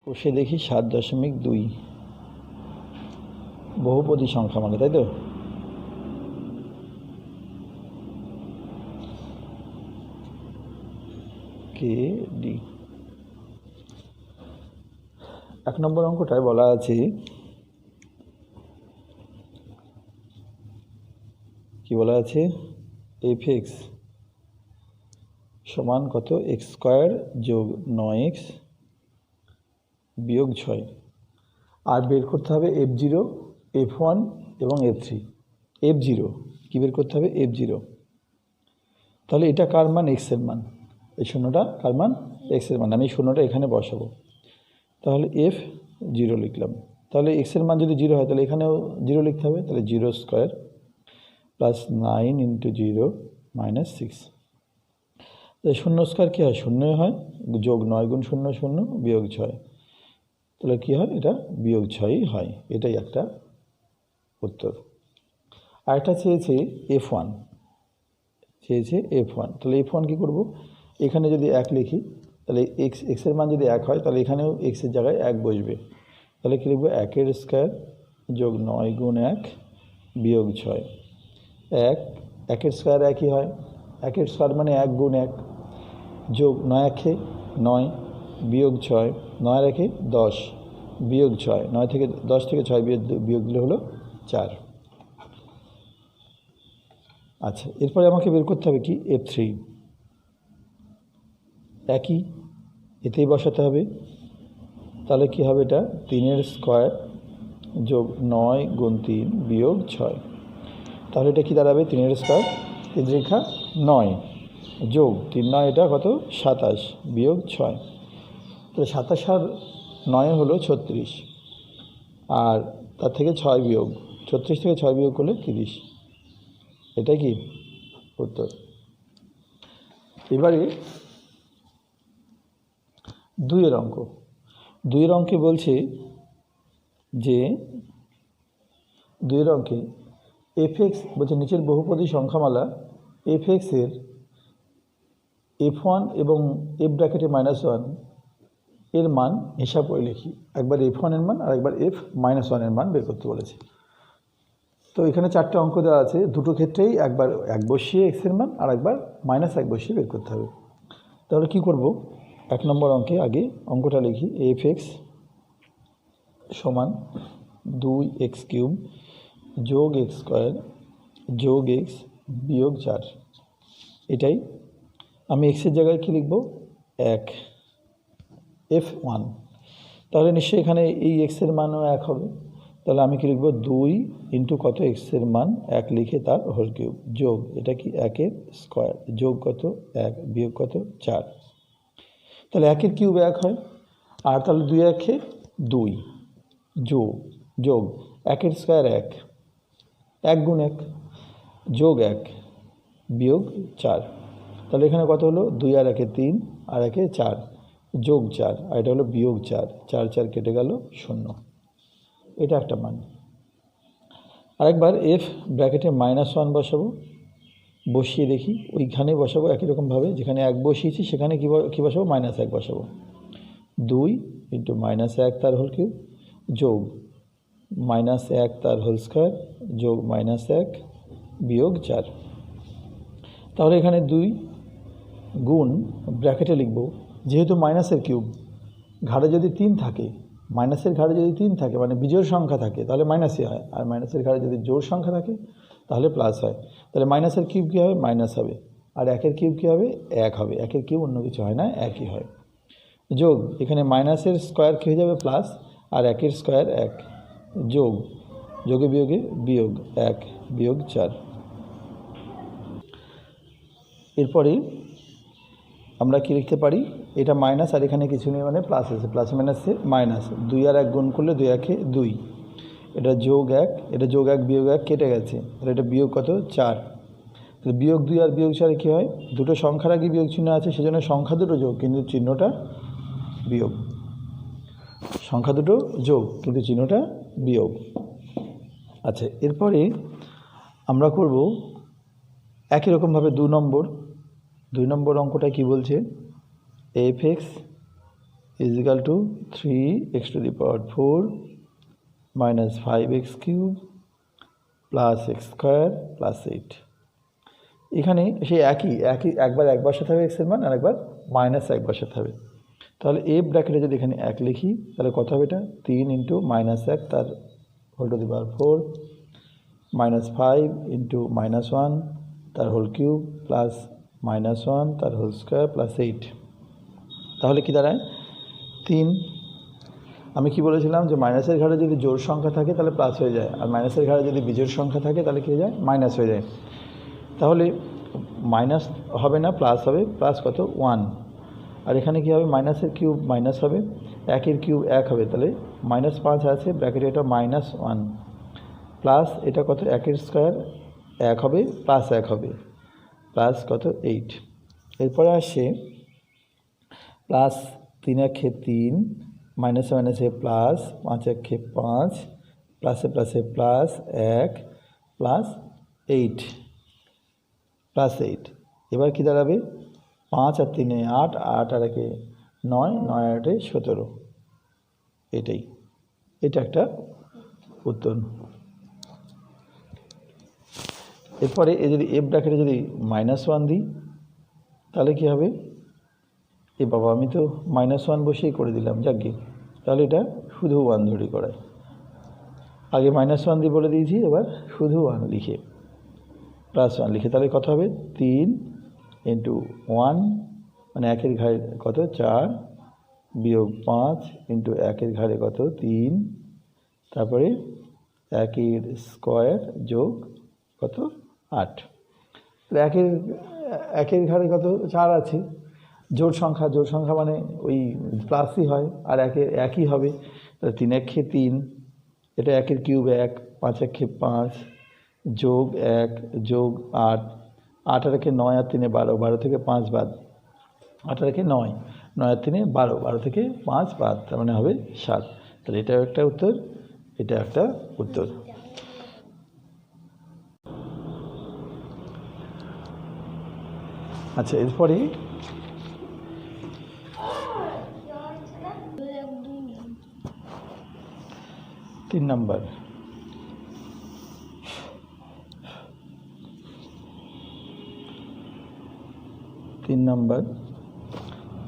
কষে দেখি 7.2 বহুপদী সংখ্যা মানে, তাই তো? কে ডি 1 নম্বর অঙ্কটায় বলা আছে কি বলা আছে, এফ এক্স সমান কত, এক্স স্কোয়ার যোগ 9x বিয়োগ 6। আর বের করতে হবে F0, F1 এবং F3। F0 কী বের করতে হবে, F0। তাহলে এটা কার মান, এক্সের মান। এই শূন্যটা কার মান, এক্সের মান। আমি শূন্যটা এখানে বসাবো। তাহলে F0 লিখলাম। তাহলে এক্সের মান যদি 0 হয় তাহলে এখানেও 0 লিখতে হবে। তাহলে 0 স্কোয়ার প্লাস 9 × 0 - 6। তাহলে 0 স্কোয়ার কী হয়, 0 হয়, যোগ 9 × 0 0 বিয়োগ 6। তাহলে কী হয়, এটা বিয়োগ 6ই হয়। এটাই একটা উত্তর। আরেকটা চেয়েছে F1, F1। তাহলে F1 কী করব, এখানে যদি 1 লিখি তাহলে এক্সের মান যদি 1 হয় তাহলে এখানেও এক্সের জায়গায় 1 বসবে। তাহলে কী লিখব, 1 এর স্কোয়ার যোগ 9 × 1 বিয়োগ 6। 1 এর স্কোয়ার 1ই হয়, 1 এর স্কোয়ার মানে 1 × 1 যোগ 9 1 9 বিয়োগ 6, 9 1 10 বিয়োগ 6, 9 থেকে 10 থেকে 6 বিয়োগ দিলে হলো 4। আচ্ছা, এরপরে আমাকে বের করতে হবে কি, F3। একই, এতেই বসাতে হবে। তাহলে কি হবে, এটা 3 এর স্কোয়ার যোগ 9 × 3 বিয়োগ 6। তাহলে এটা কি দাঁড়াবে, 3 এর স্কোয়ার 3 × 9 যোগ 3 9 এটা কত, 27 বিয়োগ 6। তাহলে 27 আর 9 হলো 36, আর তার থেকে 6 বিয়োগ, 36 থেকে 6 বিয়োগ করলে 30। এটাই কি উত্তর। এবারে 2 এর অঙ্ক। 2 এর অঙ্কে বলছে যে 2 এর অঙ্কে এফ এক্স বলছে নিচের বহুপদী সংখ্যামালা এফ এক্সের F1 এবং F ব্র্যাকেটে -1 এর মান হিসাব করে লিখি। একবার F1 এর মান আর একবার F-1 এর মান বের করতে বলেছে। তো এখানে 4টে অঙ্ক দেওয়া আছে, দুটো ক্ষেত্রেই একবার 1 বসিয়ে এক্সের মান আর একবার -1 বসিয়ে বের করতে হবে। তাহলে কি করব, 1 নম্বর অঙ্কে আগে অঙ্কটা লিখি, এফ এক্স সমান 2x³ যোগ x স্কোয়ার যোগ x বিয়োগ 4। এটাই আমি এক্সের জায়গায় কী লিখব, 1 F1। তাহলে নিশ্চয়ই এখানে এই এক্সের মানও 1 হবে। তাহলে আমি কী লিখব, 2 × কত, এক্সের মান 1 লিখে তার হোল কিউব যোগ এটা কি 1 এর স্কোয়ার যোগ কত 1 বিয়োগ কত 4। তাহলে 1 এর কিউব 1 হয়, আর তাহলে 2 1 2 যোগ 1 এর স্কোয়ার 1 1 × 1 যোগ 1 বিয়োগ 4। তাহলে এখানে কত হলো, 2 আর 1 3 আর 1 4 যোগ 4, আর এটা হলো বিয়োগ 4, 4 4 কেটে গেল 0। এটা একটা মান। আরেকবার F ব্র্যাকেটে -1 বসাবো, বসিয়ে দেখি ওইখানে বসাবো একই রকমভাবে, যেখানে 1 বসিয়েছি সেখানে কী বসাবো, -1 বসাবো। 2 × -1 তার হোল কিউব যোগ -1 তার হোল স্কোয়ার যোগ -1 বিয়োগ 4। তাহলে এখানে 2 গুণ ব্র্যাকেটে লিখব, যেহেতু মাইনাসের কিউব, ঘাড়ে যদি 3 থাকে, মাইনাসের ঘাড়ে যদি 3 থাকে মানে বিজোড় সংখ্যা থাকে তাহলে মাইনাসই হয়, আর মাইনাসের ঘাড়ে যদি জোড় সংখ্যা থাকে তাহলে প্লাস হয়। তাহলে মাইনাসের কিউব কী হবে, মাইনাস হবে, আর 1 এর কিউব কী হবে, 1 হবে। 1 এর কিউব অন্য কিছু হয় না, 1ই হয়। যোগ এখানে মাইনাসের স্কোয়ার কী হয়ে যাবে, প্লাস, আর 1 এর স্কোয়ার 1 যোগ যোগে বিয়োগে বিয়োগ 1 বিয়োগ 4। এরপরে আমরা কি লিখতে পারি, এটা মাইনাস আর এখানে কিছু নেই মানে প্লাস আছে, প্লাস মাইনাসে মাইনাস, 2 আর 1 গুণ করলে 2 1 2, এটা যোগ 1, এটা যোগ 1 বিয়োগ 1 কেটে গেছে, তাহলে এটা বিয়োগ কত 4। তাহলে বিয়োগ 2 আর বিয়োগ 4 কী হয়, দুটো সংখ্যার আগে বিয়োগ চিহ্ন আছে সেজন্য সংখ্যা দুটো যোগ কিন্তু চিহ্নটা বিয়োগ, সংখ্যা দুটো যোগ কিন্তু চিহ্নটা বিয়োগ। আচ্ছা, এরপরে আমরা করব একই রকমভাবে 2 নম্বর অঙ্কটা কি বলছে, F x is equal to 3x two the power 4 minus 5x cube plus x square plus 8। এখানে সেই একই একবার এক বসাতে হবে এক্সের মান, আর একবার মাইনাস এক বসাতে হবে। তাহলে এ ব্র্যাকেটে যদি এখানে 1 লিখি তাহলে কত হবে এটা 3 ইন্টু মাইনাস 1 তার whole to the power 4 minus 5 into minus 1 তার হোল কিউব প্লাস মাইনাস 1 তার হোল স্কোয়ার প্লাস 8। তাহলে কি দাঁড়ায় 3। আমি কি বলেছিলাম যে মাইনাসের ঘাড়ে যদি জোড় সংখ্যা থাকে তাহলে প্লাস হয়ে যায়, আর মাইনাসের ঘাড়ে যদি বিজোড় সংখ্যা থাকে তাহলে কী হয়ে যায় মাইনাস হয়ে যায়। তাহলে মাইনাস হবে না, প্লাস হবে। প্লাস কত 1, আর এখানে কী হবে মাইনাসের কিউব মাইনাস হবে, একের কিউব 1 হবে, তাহলে মাইনাস 5 আছে ব্র্যাকেটে, এটা মাইনাস 1 প্লাস এটা কত একের স্কোয়ার 1 হবে প্লাস 1 হবে প্লাস কত 8। এরপরে আসে প্লাস 3 একে 3 মাইনাসে মাইনাসে প্লাস 5 একে 5 প্লাসে প্লাসে প্লাস 1 প্লাস 8 প্লাস 8। এবার কী দাঁড়াবে 5 আর 3 8, 8 আর 1 9, 9 আর 8 17। এটা একটা উত্তর। এরপরে এ যদি এফ ব্র্যাকেটে যদি -1 দিই তাহলে কী হবে, এ বাবা আমি তো -1 বসেই করে দিলাম, যাকে তাহলে এটা শুধু 1 ধরে করায়। আগে -1 দিয়ে বলে দিয়েছি, এবার শুধু 1 লিখে +1 লিখে তাহলে কত হবে 3 ইন্টু 1 মানে একের ঘাড়ে কত 4 বিয়োগ 5 ইন্টু একের ঘাড়ে কত 3 তারপরে একের স্কোয়ার যোগ কত 8। একের ঘাড়ে কত 4 আছে, জোড় সংখ্যা মানে ওই প্লাসই হয়, আর একই হবে, তাহলে 3 একে 3, এটা একের কিউব 1, 5 একে 5 যোগ 1 যোগ 8, 8 আর 1 9 আর 3 12, 12 থেকে 5 বাদ, 8 আর 1 9, 9 আর 3 12, 12 থেকে 5 বাদ, তার মানে হবে 7। তাহলে এটাও একটা উত্তর, এটা একটা উত্তর। আচ্ছা, এরপরে 3 নম্বর।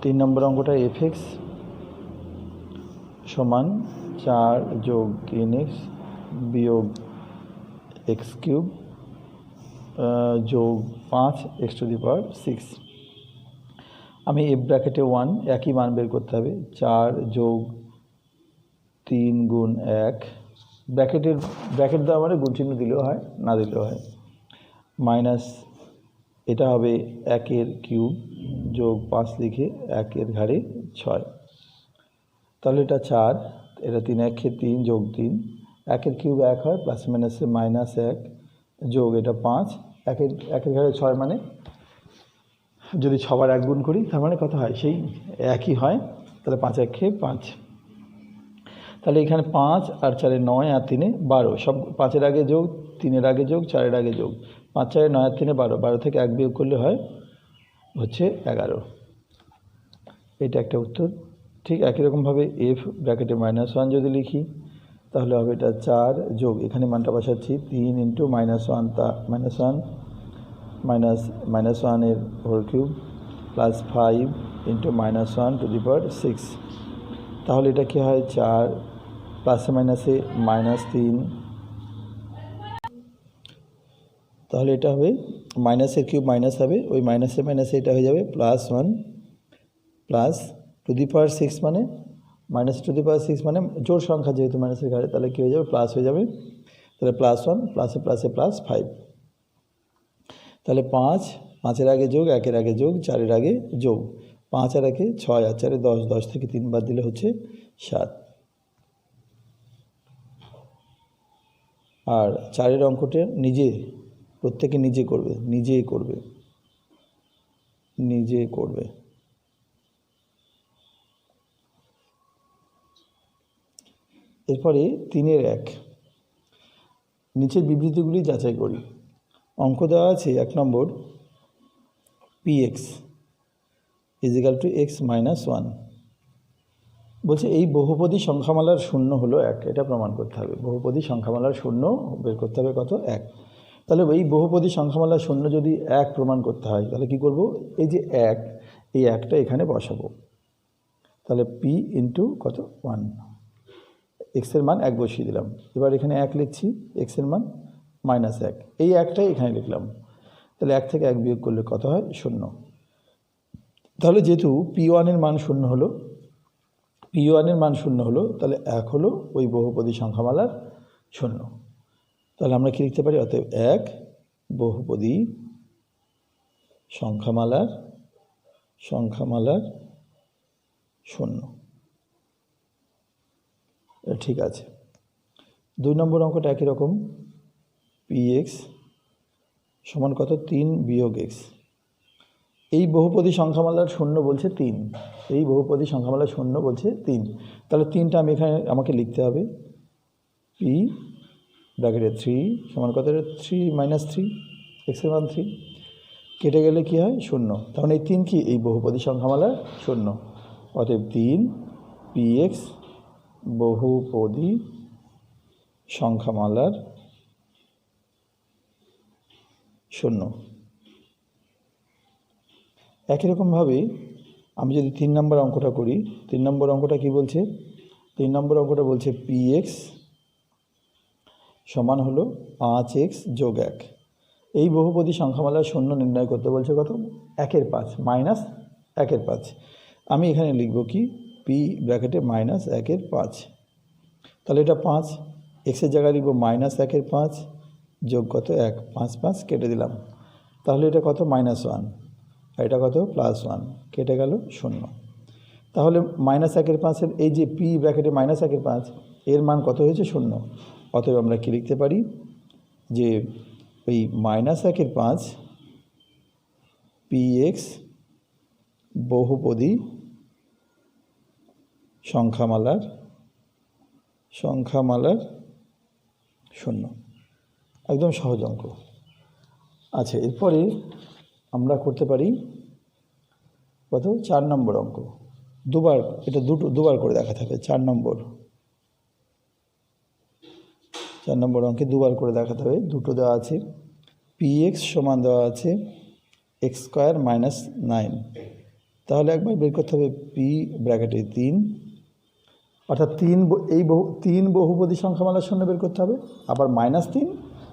3 নম্বর অঙ্কটা fx সমান 4 যোগ 3x বিয়োগ x কিউব যোগ 5x টু দি পাওয়ার 6। আমি এফ ব্র্যাকেটে 1 একই মান বের করতে হবে, 4 যোগ 3 গুণ 1, ব্র্যাকেট দেওয়া মানে গুণ চিহ্ন দিলেও হয় না দিলেও হয়, মাইনাস এটা হবে একের কিউব যোগ 5 লিখে একের ঘাড়ে 6। তাহলে এটা 4, এটা 3 একে 3 যোগ 3, একের কিউব 1 হয় প্লাস মাইনাসে -1 যোগ এটা 5, একের ঘাড়ে 6 মানে যদি 6 বার 1 গুণ করি তার মানে কত হয় সেই একই হয়, তাহলে 5 একে 5। তাহলে এখানে 5 আর 4 9 আর 3 12, সব 5-এর আগে যোগ, 3-এর আগে যোগ, 4-এর আগে যোগ, 5 4 9 আর 3 12, 12 থেকে 1 বিয়োগ করলে হচ্ছে 11। এটা একটা উত্তর। ঠিক একই রকমভাবে এফ ব্র্যাকেটে -1 যদি লিখি তাহলে হবে এটা 4 যোগ, এখানে মানটা বসাচ্ছি 3 ইন্টু -1 তা -1 -1 এর whole cube plus 5 into -1 to the power 6। তাহলে এটা কী হয় 4 প্লাসে মাইনাসে -3, তাহলে এটা হবে মাইনাসের কিউব মাইনাস হবে, ওই মাইনাসে মাইনাসে এটা হয়ে যাবে +1 প্লাস টু দি পাওয়ার 6 মানে মাইনাস টু দি পাওয়ার 6 মানে জোড় সংখ্যা যেহেতু মাইনাসের ঘাড়ে, তাহলে কী হয়ে যাবে প্লাস হয়ে যাবে, তাহলে +1 প্লাসে প্লাসে +5। তাহলে 5, 5-এর আগে যোগ, 1-এর আগে যোগ, 4-এর আগে যোগ, 5 আর 1 6 আর 4 10, 10 থেকে 3 বাদ দিলে হচ্ছে 7। আর 4-এর অঙ্কটা প্রত্যেকে নিজে করবে। এরপরে 3-এর 1 নিচের বিবৃতিগুলি যাচাই করি। অঙ্ক দেওয়া আছে 1 নম্বর px = x - 1, বলছে এই বহুপদী সংখ্যামালার শূন্য হলো 1, এটা প্রমাণ করতে হবে। বহুপদী সংখ্যামালার শূন্য বের করতে হবে কত? 1। তাহলে এই বহুপদী সংখ্যামালার শূন্য যদি 1 প্রমাণ করতে হয় তাহলে কি করব? এই যে 1, এই 1টা এখানে বসাবো। তাহলে পি ইন্টু কত? 1, এক্সের মান 1 বসিয়ে দিলাম। এবার এখানে 1 লিখছি, এক্সের মান -1, এই 1টাই এখানে লিখলাম। তাহলে 1 থেকে 1 বিয়োগ করলে কত হয়? 0। তাহলে যেহেতু P1 এর মান 0 হলো, P1 এর মান 0 হলো, তাহলে 1 হলো ওই বহুপদী সংখ্যামালার 0। তাহলে আমরা কি লিখতে পারি? অতএব 1 বহুপদী সংখ্যামালার 0। ঠিক আছে। 2 নম্বর অঙ্কটা একই রকম। px সমান কত? 3 বিয়োগ x। এই বহুপদী সংখ্যামালার 0 বলছে 3, এই বহুপদী সংখ্যামালার 0 বলছে 3। তাহলে 3টা আমি এখানে আমাকে লিখতে হবে। p ব্র্যাকেটে 3 সমান কত? 3 - 3, এক্সের মান 3, কেটে গেলে কি হয়? 0। তখন এই 3 কি? এই বহুপদী সংখ্যামালার 0। অতএব 3 px বহুপদী সংখ্যামালার 0। একই রকমভাবে আমি যদি 3 নম্বর অঙ্কটা করি, 3 নম্বর অঙ্কটা কি বলছে? 3 নম্বর অঙ্কটা বলছে px সমান হলো 5x যোগ 1। এই বহুপদী সংখ্যামালার 0 নির্ণয় করতে বলছে কত? 1-এর 5 মাইনাস 1-এর 5। আমি এখানে লিখব কি? p ব্র্যাকেটে -1-এর 5। তাহলে এটা 5, এক্সের জায়গায় লিখব -1-এর 5 যোগ কত? 1, 5 5 কেটে দিলাম। তাহলে এটা কত? -1, আর এটা কত? +1, কেটে গেল 0। তাহলে -1-এর 5-এর এই যে p ব্র্যাকেটে -1-এর 5 এর মান কত হয়েছে? 0। অতএব আমরা কি লিখতে পারি? যে ওই -1-এর 5 px বহুপদী সংখ্যামালার 0। একদম সহজ অঙ্ক। আচ্ছা, এরপরে আমরা করতে পারি কত? 4 নম্বর অঙ্ক। এটা দুবার করে দেখাতে হবে। 4 নম্বর অঙ্কে দুবার করে দেখাতে হবে। দুটো দেওয়া আছে। px সমান দেওয়া আছে x² - 9। তাহলে একবার বের করতে হবে p ব্র্যাকেটে 3, অর্থাৎ 3 বহুপদী সংখ্যামালার 0 বের করতে হবে। আবার -3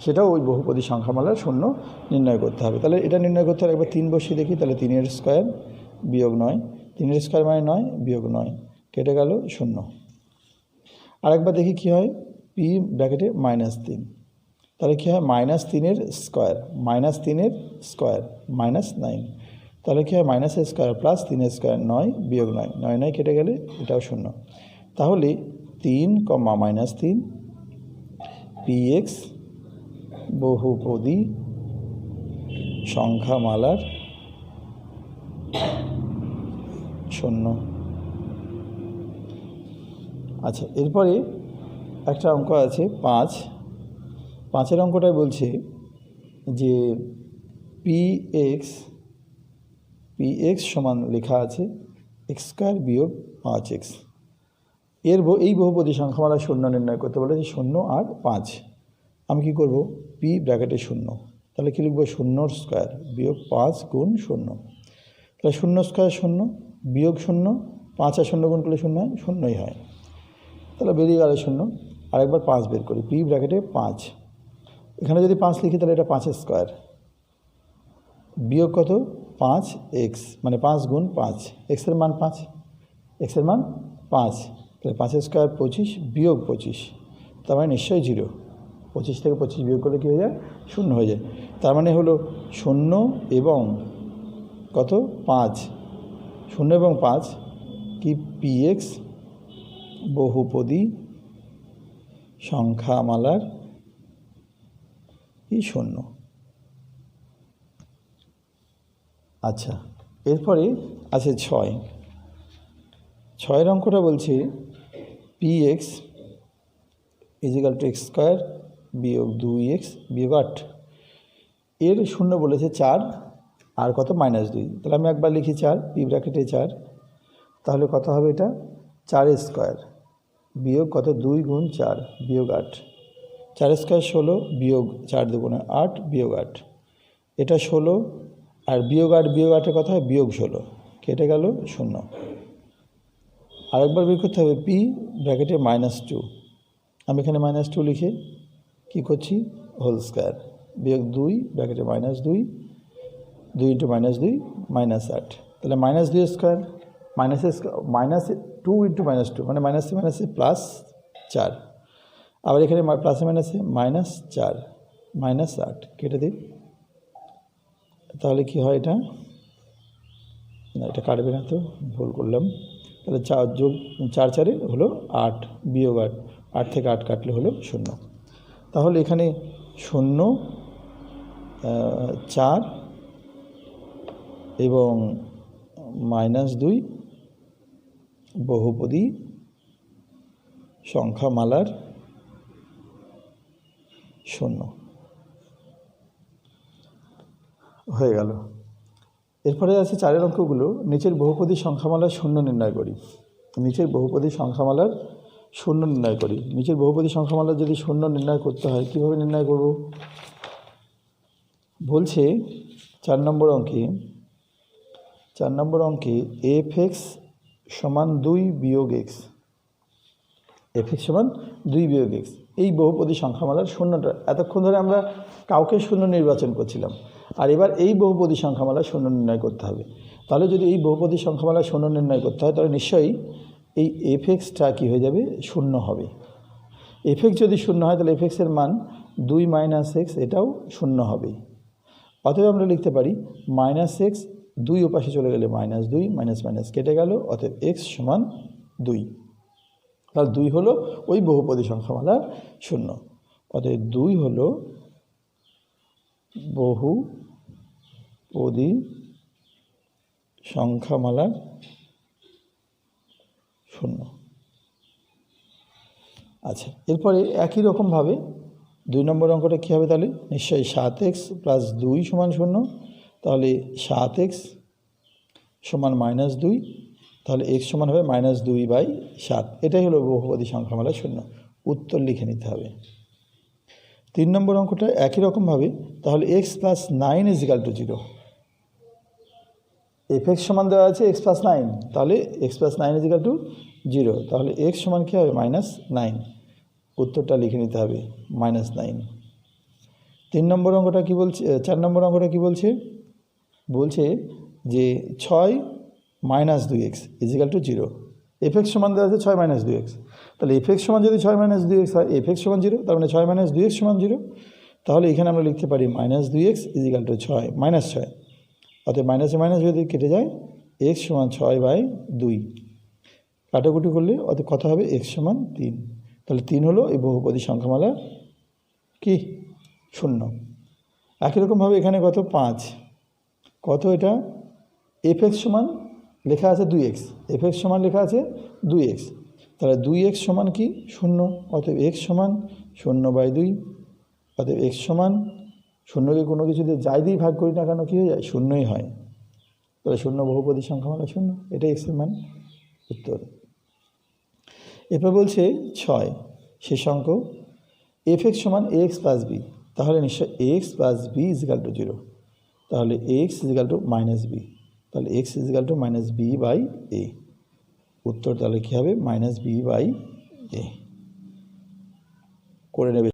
সেটাও ওই বহুপদী সংখ্যামালার 0 নির্ণয় করতে হবে। তাহলে এটা নির্ণয় করতে হলে একবার 3 বসিয়ে দেখি। তাহলে 3-এর স্কোয়ার বিয়োগ 9, 3-এর স্কোয়ার মানে 9 বিয়োগ 9, কেটে গেল 0। আরেকবার দেখি কি হয়। p ব্র্যাকেটে -3, তাহলে কী হয়? -3-এর স্কোয়ার -9, তাহলে কী হয়? -এর স্কোয়ার প্লাস 3-এর স্কোয়ার 9 বিয়োগ 9, 9 9 কেটে গেলে এটাও 0। তাহলে 3, -3 px বহুপদী সংখ্যামালার 0। আচ্ছা, এরপরে একটা অঙ্ক আছে 5-এর অঙ্কটায় বলছে যে px সমান লেখা আছে x² বিয়োগ 5x। এই বহুপদী সংখ্যামালার 0 নির্ণয় করতে বলেছে 0 আর 5। আমি কি করব? p ব্র্যাকেটে 0, তাহলে কি লিখব? 0-র স্কোয়ার বিয়োগ 5 গুণ 0। তাহলে 0 স্কোয়ার 0 বিয়োগ 0, 5 আর 0 গুণ করলে 0 হয়, 0ই হয়। তাহলে বেরিয়ে গেল 0। আরেকবার 5 বের করি। p ব্র্যাকেটে 5, এখানে যদি 5 লিখি তাহলে এটা 5-এর স্কোয়ার বিয়োগ কত? 5x মানে 5 গুণ 5, এক্সের মান 5, তাহলে 5-এর স্কোয়ার 25 বিয়োগ 25, তার মানে নিশ্চয়ই 0। 25 থেকে 25 বিয়োগ করলে কী হয়ে যায়? 0 হয়ে যায়। তার মানে হলো 0 এবং কত? 5, 0 এবং 5 কি? px বহুপদী সংখ্যামালার 0। আচ্ছা, এরপরে আছে 6-এর অঙ্কটা বলছে px = x² বিয়োগ 2x বিয়োগ 8। এর 0 বলেছে 4 আর কত? -2। তাহলে আমি একবার লিখি 4, p ব্র্যাকেটে 4, তাহলে কত হবে? এটা 4 স্কোয়ার বিয়োগ কত 2 গুণ 4 বিয়োগ 8, 4 স্কোয়ার 16 বিয়োগ 4 দুগুণে 8 বিয়োগ 8, এটা 16 আর বিয়োগ 8 কথা হয় বিয়োগ 16, কেটে গেল 0। আরেকবার বের করতে হবে পি ব্র্যাকেটে -2, আমি এখানে -2 লিখে কী করছি হোল স্কোয়ার বিয়োগ 2 ব্র্যাকেটে -2, 2 × -2 -8, তাহলে -2 স্কোয়ার -2 × -2 মানে মাইনাসে প্লাস 4, আবার এখানে প্লাসে মাইনাসে -4 -8, কেটে দিই। তাহলে কি হয় এটা, না এটা কাটবে না তো, ভুল করলাম। তাহলে 4 যোগ 4 4 হলো 8 বিয়োগ 8, 8 থেকে 8 কাটলে হলো 0। তাহলে এখানে 0 4 এবং -2 বহুপদী সংখ্যামালার 0 হয়ে গেল। এরপরে আছে 4 অঙ্কগুলো, নিচের বহুপদী সংখ্যামালার 0 নির্ণয় করি। নিচের বহুপদী সংখ্যামালার 0 নির্ণয় করি। নিচের বহুপদী সংখ্যামালার যদি 0 নির্ণয় করতে হয় কীভাবে নির্ণয় করব? বলছে 4 নম্বর অঙ্কে f(x) = 2 বিয়োগ x, f(x) = 2 বিয়োগ x, এই বহুপদী সংখ্যামালার 0টা, এতক্ষণ ধরে আমরা কাউকে 0 নির্বাচন করছিলাম, আর এবার এই বহুপদী সংখ্যামালার 0 নির্ণয় করতে হবে। তাহলে যদি এই বহুপদী সংখ্যামালার 0 নির্ণয় করতে হয় তাহলে নিশ্চয়ই এই f(x)টা কী হয়ে যাবে 0 হবে। f(x) যদি 0 হয় তাহলে f(x) এর মান 2 - x, এটাও 0 হবে। অতএব আমরা লিখতে পারি -x, 2 ওপাশে চলে গেলে -2, মাইনাস কেটে গেল, অতএব x = 2। তাহলে 2 হলো ওই বহুপদী সংখ্যামালার 0, অতএব 2 হলো বহুপদী সংখ্যামালার 0। আচ্ছা, এরপরে একই রকমভাবে 2 নম্বর অঙ্কটা কী হবে? তাহলে নিশ্চয়ই 7x + 2 = 0, তাহলে 7x = -2, তাহলে x সমান হবে -2/7, এটাই হলো বহুপদী সংখ্যামালা 0। উত্তর লিখে নিতে হবে। 3 নম্বর অঙ্কটা একই রকমভাবে, তাহলে x + 9 = 0। f(x) সমান দেওয়া আছে x + 9, তাহলে x + 9 = 0, তাহলে x সমান কী হবে -9, উত্তরটা লিখে নিতে হবে -9। 3 নম্বর অঙ্কটা কী বলছে? 4 নম্বর অঙ্কটা কী বলছে? বলছে যে 6 - 2x = 0, f(x) সমান দেওয়া আছে 6 - 2x, তাহলে f(x) সমান যদি 6 - 2x হয়, f(x) সমান 0, তার মানে 6 - 2x = 0, তাহলে এখানে আমরা লিখতে পারি -2x = 6 -6, অতএব মাইনাসে মাইনাস যদি কেটে যায় x = 6/2, কাটাকুটি করলে অতএব কত হবে? x = 3, তাহলে 3 হলো এই বহুপদী সংখ্যামালা কি 0। একই রকমভাবে এখানে কত 5, কত এটা? f(x) সমান লেখা আছে 2x, f(x) সমান লেখা আছে 2x, তাহলে 2x সমান কি 0, অতএব x = 0/2, অতএব x সমান 0কে কোনো কিছু দিয়ে যাই দিয়ে ভাগ করি না কেন কী হয়ে যায়? 0ই হয়, তাহলে 0 বহুপদী সংখ্যামালা 0, এটাই x এর মান, উত্তর। এরপর বলছে 6 শেষ অঙ্ক, f(x) = ax + b, তাহলে নিশ্চয় ax + b = 0, তাহলে ax = -b, তাহলে x = -b/a, উত্তর তাহলে কী হবে? -b/a করে নেবে।